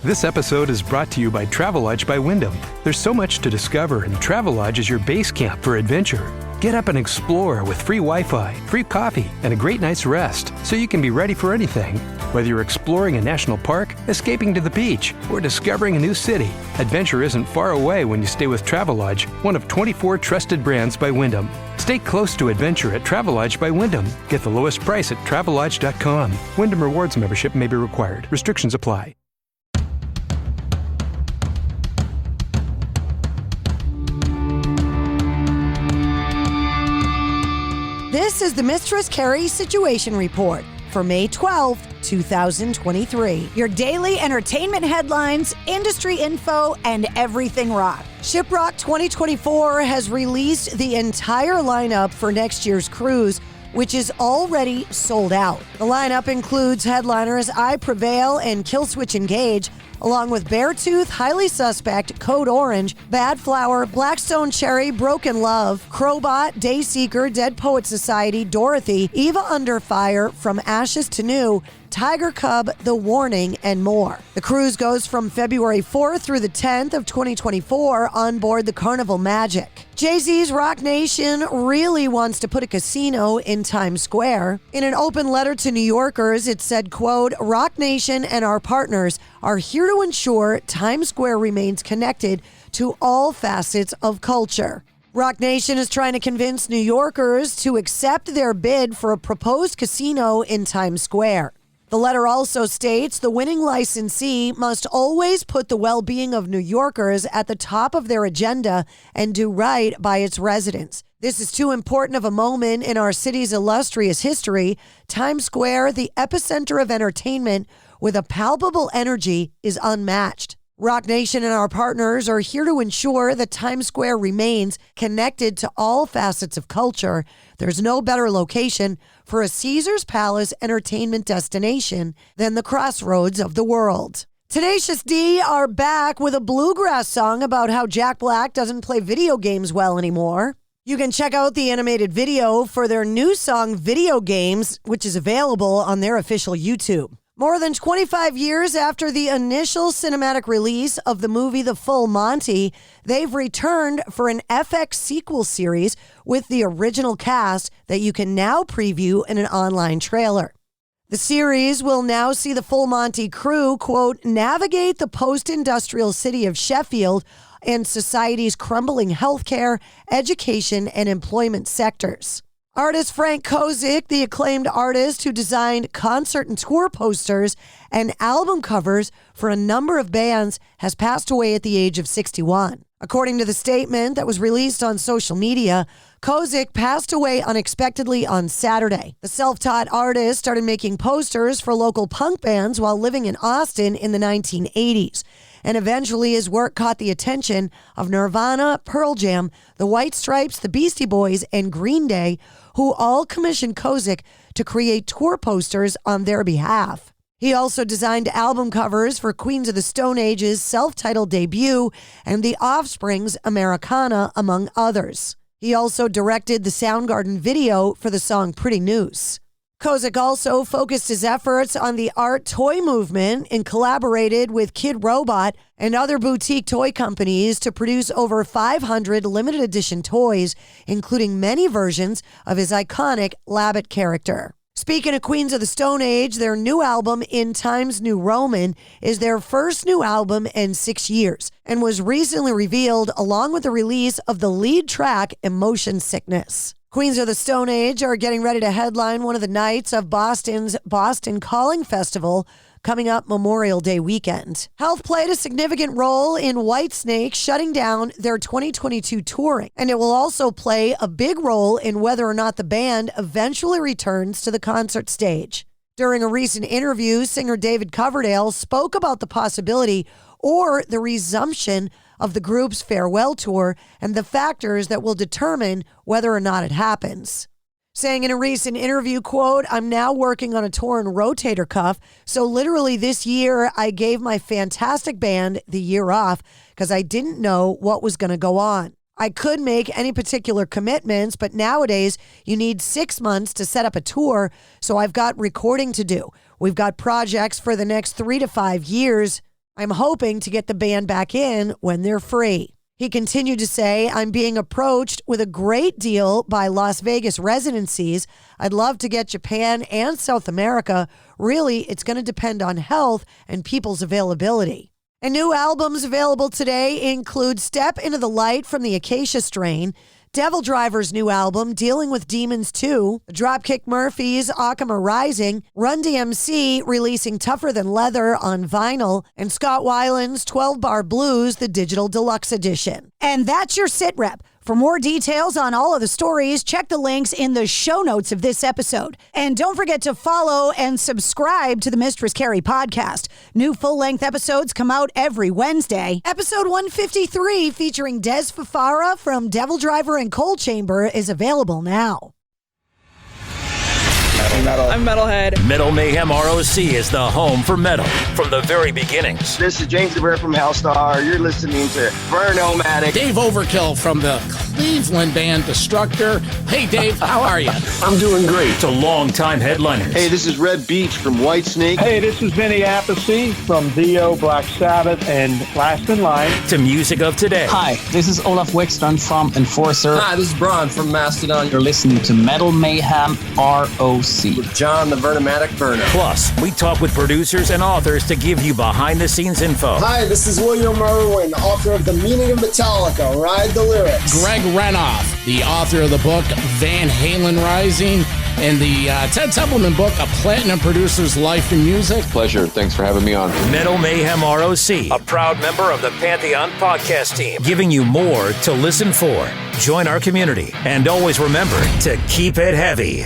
This episode is brought to you by Travelodge by Wyndham. There's so much to discover, and Travelodge is your base camp for adventure. Get up and explore with free Wi-Fi, free coffee, and a great night's rest, so you can be ready for anything. Whether you're exploring a national park, escaping to the beach, or discovering a new city, adventure isn't far away when you stay with Travelodge, one of 24 trusted brands by Wyndham. Stay close to adventure at Travelodge by Wyndham. Get the lowest price at Travelodge.com. Wyndham Rewards membership may be required. Restrictions apply. This is the Mistress Carrie Situation Report for May 12, 2023. Your daily entertainment headlines, industry info, and everything rock. Shiprocked 2024 has released the entire lineup for next year's cruise, which is already sold out. The lineup includes headliners I Prevail and Killswitch Engage, along with Beartooth, Highly Suspect, Code Orange, Bad Flower, Blackstone Cherry, Broken Love, Crowbot, Dayseeker, Dead Poet Society, Dorothy, Eva Under Fire, From Ashes to New, Tiger Cub, The Warning, and more. The cruise goes from February 4th through the 10th of 2024 on board the Carnival Magic. Jay-Z's Rock Nation really wants to put a casino in Times Square. In an open letter to New Yorkers, it said, quote, Rock Nation and our partners are here to ensure Times Square remains connected to all facets of culture. Rock Nation is trying to convince New Yorkers to accept their bid for a proposed casino in Times Square. The letter also states the winning licensee must always put the well-being of New Yorkers at the top of their agenda and do right by its residents. This is too important of a moment in our city's illustrious history. Times Square, the epicenter of entertainment with a palpable energy, is unmatched. Rock Nation and our partners are here to ensure that Times Square remains connected to all facets of culture. There's no better location for a Caesar's Palace entertainment destination than the crossroads of the world. Tenacious D are back with a bluegrass song about how Jack Black doesn't play video games well anymore. You can check out the animated video for their new song, Video Games, which is available on their official YouTube. More than 25 years after the initial cinematic release of the movie The Full Monty, they've returned for an FX sequel series with the original cast that you can now preview in an online trailer. The series will now see the Full Monty crew, quote, navigate the post-industrial city of Sheffield and society's crumbling healthcare, education, and employment sectors. Artist Frank Kozik, the acclaimed artist who designed concert and tour posters and album covers for a number of bands, has passed away at the age of 61. According to the statement that was released on social media, Kozik passed away unexpectedly on Saturday. The self-taught artist started making posters for local punk bands while living in Austin in the 1980s. And eventually his work caught the attention of Nirvana, Pearl Jam, the White Stripes, the Beastie Boys, and Green Day, who all commissioned Kozik to create tour posters on their behalf. He also designed album covers for Queens of the Stone Age's self-titled debut and The Offspring's Americana, among others. He also directed the Soundgarden video for the song Pretty Noose. Kozik also focused his efforts on the art toy movement and collaborated with Kid Robot and other boutique toy companies to produce over 500 limited edition toys, including many versions of his iconic Labbit character. Speaking of Queens of the Stone Age, their new album, In Times New Roman, is their first new album in 6 years and was recently revealed along with the release of the lead track, Emotion Sickness. Queens of the Stone Age are getting ready to headline one of the nights of Boston's Boston Calling Festival coming up Memorial Day weekend. Health played a significant role in Whitesnake shutting down their 2022 touring, and it will also play a big role in whether or not the band eventually returns to the concert stage. During a recent interview, singer David Coverdale spoke about the possibility or the resumption of the group's farewell tour and the factors that will determine whether or not it happens. Saying in a recent interview, quote, I'm now working on a torn rotator cuff, so literally this year I gave my fantastic band the year off because I didn't know what was going to go on. I could make any particular commitments, but nowadays you need 6 months to set up a tour, so I've got recording to do. We've got projects for the next 3 to 5 years. I'm hoping to get the band back in when they're free. He continued to say, I'm being approached with a great deal by Las Vegas residencies. I'd love to get Japan and South America. Really, it's going to depend on health and people's availability. And new albums available today include Step Into the Light from the Acacia Strain, Devil Driver's new album, Dealing with Demons 2, Dropkick Murphys, Akama Rising, Run DMC releasing Tougher Than Leather on vinyl, and Scott Weiland's 12 Bar Blues, the Digital Deluxe Edition. And that's your sit rep. For more details on all of the stories, check the links in the show notes of this episode. And don't forget to follow and subscribe to the Mistress Carrie Podcast. New full-length episodes come out every Wednesday. Episode 153, featuring Des Fafara from Devil Driver and Coal Chamber, is available now. Metal. I'm Metalhead. Metal Mayhem ROC is the home for metal from the very beginnings. This is James DeBear from Hellstar. You're listening to Burnomatic. Dave Overkill from the Cleveland band Destructor. Hey, Dave, how are you? I'm doing great. To longtime headliners. Hey, this is Red Beach from Whitesnake. Hey, this is Vinny Appice from Dio, Black Sabbath, and Last in Line. To music of today. Hi, this is Olaf Wickstrand from Enforcer. Hi, this is Braun from Mastodon. You're listening to Metal Mayhem ROC. With John the Vernomatic Burner. Plus, we talk with producers and authors to give you behind-the-scenes info. Hi, this is William Irwin, author of The Meaning of Metallica, Ride the Lyrics. Greg Renoff, the author of the book Van Halen Rising and the Ted Templeman book, A Platinum Producer's Life in Music. Pleasure. Thanks for having me on. Metal Mayhem ROC, a proud member of the Pantheon Podcast team, giving you more to listen for. Join our community, and always remember to keep it heavy.